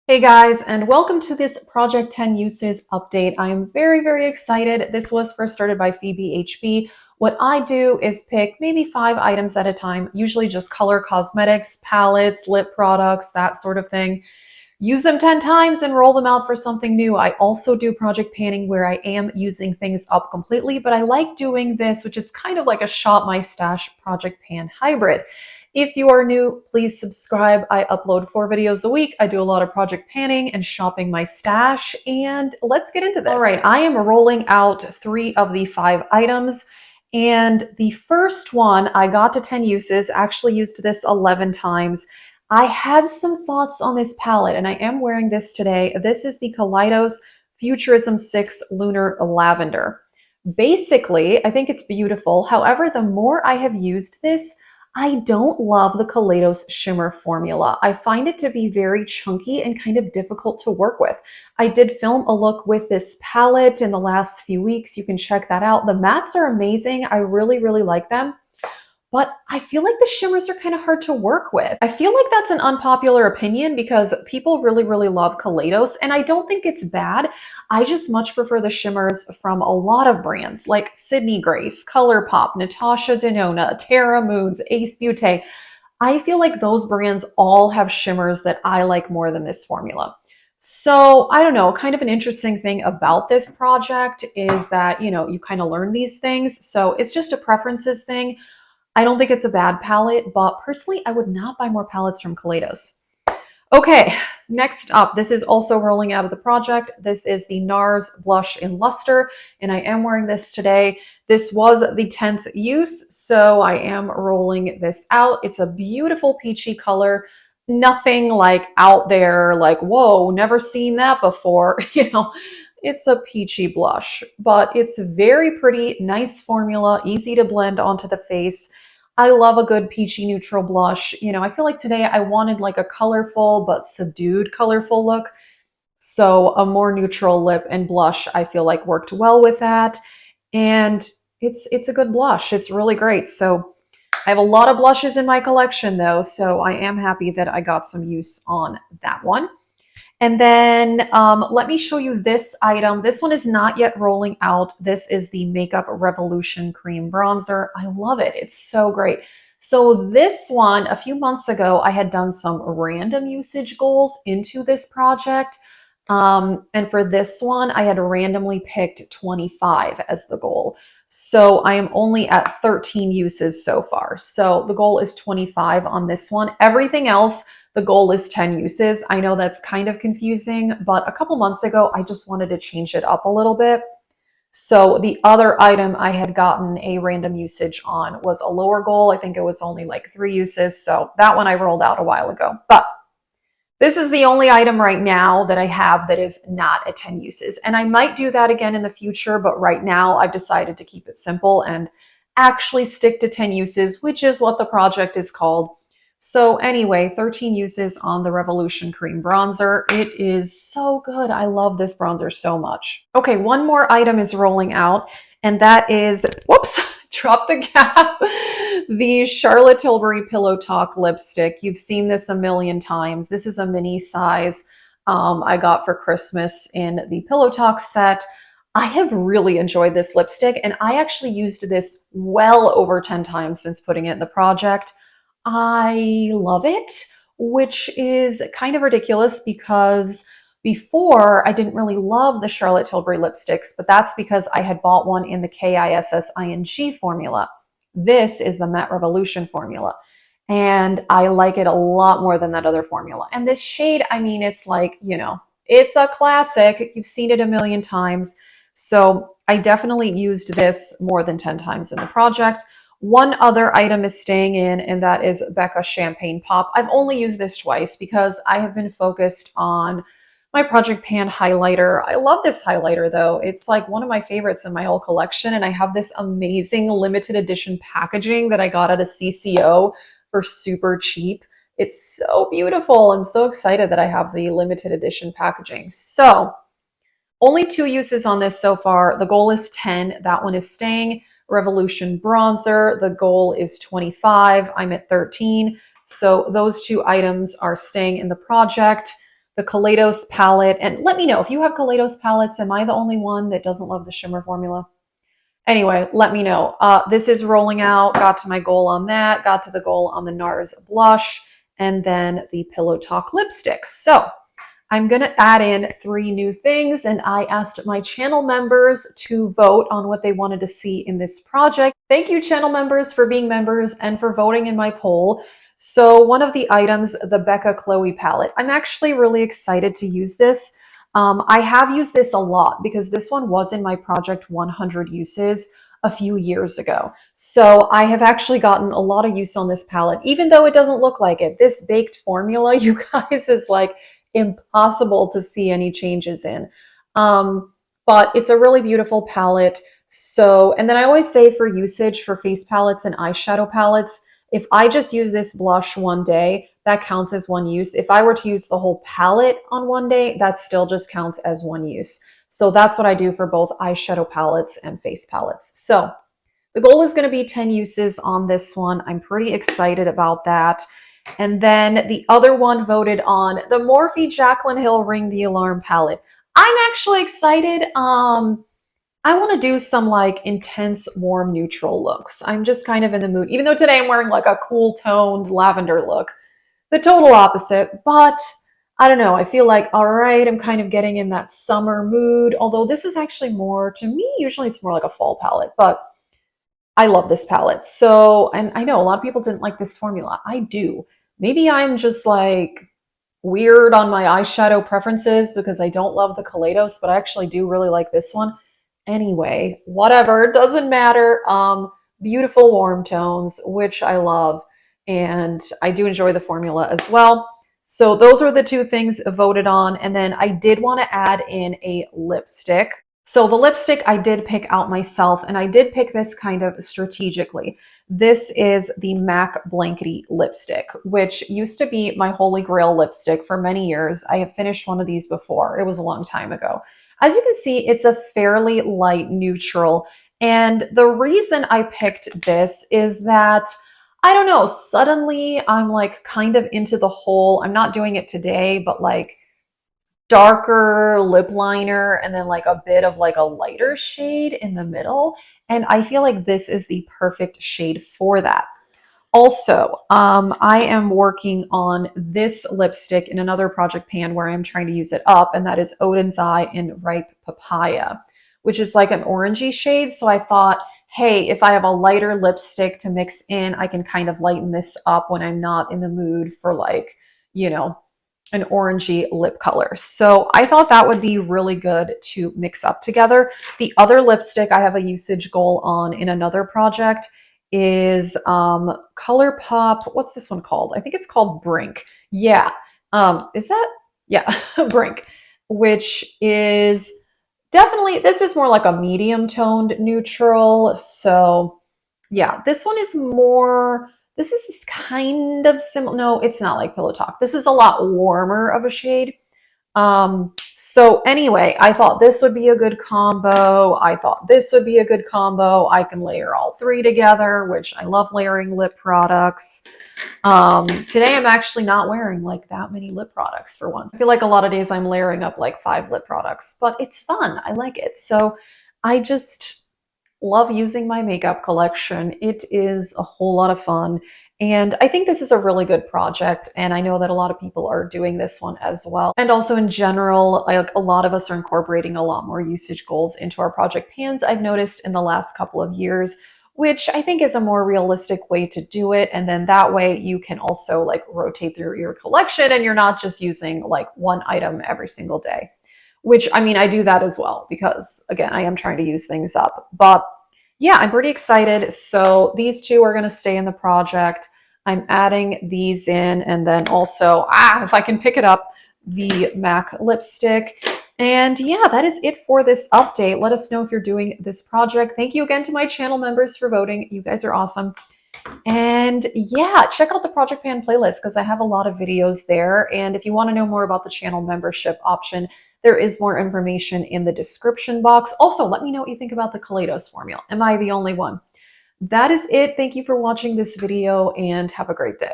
Hey guys, and welcome to this Project 10 Uses update. I am very excited. This was first started by Phoebe HB. What I do is pick maybe 5 items at a time, usually just color cosmetics, palettes, lip products, that sort of thing. Use them 10 times and roll them out for something new. I also do project panning where I am using things up completely, but I like doing this, which is kind of like a shop my stash project pan hybrid. If you are new, please subscribe. I upload 4 videos a week. I do a lot of project panning and shopping my stash, and let's get into this. All right, I am rolling out 3 of the 5 items. And the first one, I got to 10 uses, actually used this 11 times. I have some thoughts on this palette, and I am wearing this today. This is the Kaleidos Futurism 6 Lunar Lavender. Basically, I think it's beautiful. However, the more I have used this, I don't love the Kaleidos shimmer formula. I find it to be very chunky and kind of difficult to work with. I did film a look with this palette in the last few weeks. You can check that out. The mattes are amazing. I really like them. But I feel like the shimmers are kind of hard to work with. I feel like that's an unpopular opinion because people really love Kaleidos, and I don't think it's bad. I just much prefer the shimmers from a lot of brands like Sydney Grace, ColourPop, Natasha Denona, Terra Moons, Ace Beauté. I feel like those brands all have shimmers that I like more than this formula. So I don't know, kind of an interesting thing about this project is that, you kind of learn these things. So it's just a preferences thing. I don't think it's a bad palette, but personally, I would not buy more palettes from Kaleidos. Okay, next up, this is also rolling out of the project. This is the NARS Blush in Luster, and I am wearing this today. This was the 10th use, so I am rolling this out. It's a beautiful peachy color. Nothing like out there, like, whoa, never seen that before. It's a peachy blush, but it's very pretty, nice formula, easy to blend onto the face. I love a good peachy neutral blush. I feel like today I wanted like a colorful but subdued colorful look. So a more neutral lip and blush I feel like worked well with that. And it's a good blush. It's really great. So I have a lot of blushes in my collection though, so I am happy that I got some use on that one. And then let me show you this item. This one is not yet rolling out. This is the Makeup Revolution Cream Bronzer. I love it. It's so great. So this one, a few months ago, I had done some random usage goals into this project. And for this one, I had randomly picked 25 as the goal. So I am only at 13 uses so far. So the goal is 25 on this one. Everything else, the goal is 10 uses. I know that's kind of confusing, but a couple months ago, I just wanted to change it up a little bit. So the other item I had gotten a random usage on was a lower goal. I think it was only like 3 uses. So that one I rolled out a while ago. But this is the only item right now that I have that is not at 10 uses. And I might do that again in the future, but right now I've decided to keep it simple and actually stick to 10 uses, which is what the project is called. So anyway, 13 uses on the Revolution Cream Bronzer. It is so good. I love this bronzer so much. Okay, one more item is rolling out, and that is, whoops, drop the cap, the Charlotte Tilbury Pillow Talk lipstick. You've seen this a million times. This is a mini size I got for Christmas in the Pillow Talk set. I have really enjoyed this lipstick, and I actually used this well over 10 times since putting it in the project. I love it, which is kind of ridiculous because before I didn't really love the Charlotte Tilbury lipsticks, but that's because I had bought one in the KISSING formula. This is the Matte Revolution formula, and I like it a lot more than that other formula. And this shade, I mean, it's like, it's a classic. You've seen it a million times. So I definitely used this more than 10 times in the project. One other item is staying in, and that is Becca Champagne Pop. I've only used this twice because I have been focused on my Project Pan highlighter. I love this highlighter though. It's like one of my favorites in my whole collection, and I have this amazing limited edition packaging that I got at a CCO for super cheap. It's so beautiful. I'm so excited that I have the limited edition packaging. So only 2 uses on this so far. The goal is 10. That one is staying. Revolution Bronzer, the goal is 25. I'm at 13. So those 2 items are staying in the project. the Kaleidos palette. And let me know if you have Kaleidos palettes. Am I the only one that doesn't love the shimmer formula? Anyway, let me know. This is rolling out. Got to my goal on that. Got to the goal on the NARS blush. And then the Pillow Talk lipstick. So I'm going to add in 3 new things, and I asked my channel members to vote on what they wanted to see in this project. Thank you, channel members, for being members and for voting in my poll. So one of the items, the Becca Chloe palette. I'm actually really excited to use this. I have used this a lot because this one was in my Project 100 uses a few years ago. So I have actually gotten a lot of use on this palette, even though it doesn't look like it. This baked formula, you guys, is like impossible to see any changes in. But it's a really beautiful palette. So, and then I always say for usage for face palettes and eyeshadow palettes, if I just use this blush one day, that counts as one use. If I were to use the whole palette on one day, that still just counts as one use. So that's what I do for both eyeshadow palettes and face palettes. So the goal is going to be 10 uses on this one. I'm pretty excited about that. And then the other one voted on the Morphe Jaclyn Hill Ring the Alarm palette. I'm actually excited. I want to do some like intense, warm, neutral looks. I'm just kind of in the mood, even though today I'm wearing like a cool toned lavender look, the total opposite, but I don't know. I feel like, all right, I'm kind of getting in that summer mood, although this is actually more, to me, usually it's more like a fall palette, but I love this palette. So, and I know a lot of people didn't like this formula. I do. Maybe I'm just like weird on my eyeshadow preferences because I don't love the Kaleidos, but I actually do really like this one. Anyway, whatever, doesn't matter. Beautiful warm tones, which I love. And I do enjoy the formula as well. So those are the 2 things voted on. And then I did want to add in a lipstick. So the lipstick I did pick out myself, and I did pick this kind of strategically. This is the MAC Blankety lipstick, which used to be my holy grail lipstick for many years. I have finished one of these before. It was a long time ago. As you can see, it's a fairly light neutral. And the reason I picked this is that, I don't know, suddenly I'm like kind of into the whole, I'm not doing it today, but like darker lip liner and then like a bit of like a lighter shade in the middle. And I feel like this is the perfect shade for that. Also, I am working on this lipstick in another project pan where I'm trying to use it up, and that is Odin's Eye in Ripe Papaya, which is like an orangey shade. So I thought, hey, if I have a lighter lipstick to mix in, I can kind of lighten this up when I'm not in the mood for like, you know, an orangey lip color. So I thought that would be really good to mix up together. The other lipstick I have a usage goal on in another project is ColourPop. What's this one called? I think it's called Brink. Yeah. Is that? Yeah, Brink, which is definitely, this is more like a medium toned neutral. So yeah, this one is more, this is kind of similar. No, it's not like Pillow Talk. This is a lot warmer of a shade. So anyway, I thought this would be a good combo. I thought this would be a good combo. I can layer all 3 together, which I love layering lip products. Today I'm actually not wearing like that many lip products for once. I feel like a lot of days I'm layering up like 5 lip products, but it's fun. I like it. So I just love using my makeup collection. It is a whole lot of fun. And I think this is a really good project. And I know that a lot of people are doing this one as well. And also in general, like a lot of us are incorporating a lot more usage goals into our project pans, I've noticed in the last couple of years, which I think is a more realistic way to do it. And then that way you can also like rotate through your collection and you're not just using like one item every single day. Which, I mean, I do that as well because, again, I am trying to use things up. But yeah, I'm pretty excited. So these 2 are going to stay in the project. I'm adding these in. And then also, if I can pick it up, the MAC lipstick. And yeah, that is it for this update. Let us know if you're doing this project. Thank you again to my channel members for voting. You guys are awesome. And yeah, check out the Project Pan playlist because I have a lot of videos there. And if you want to know more about the channel membership option, there is more information in the description box. Also, let me know what you think about the Kaleidos formula. Am I the only one? That is it. Thank you for watching this video and have a great day.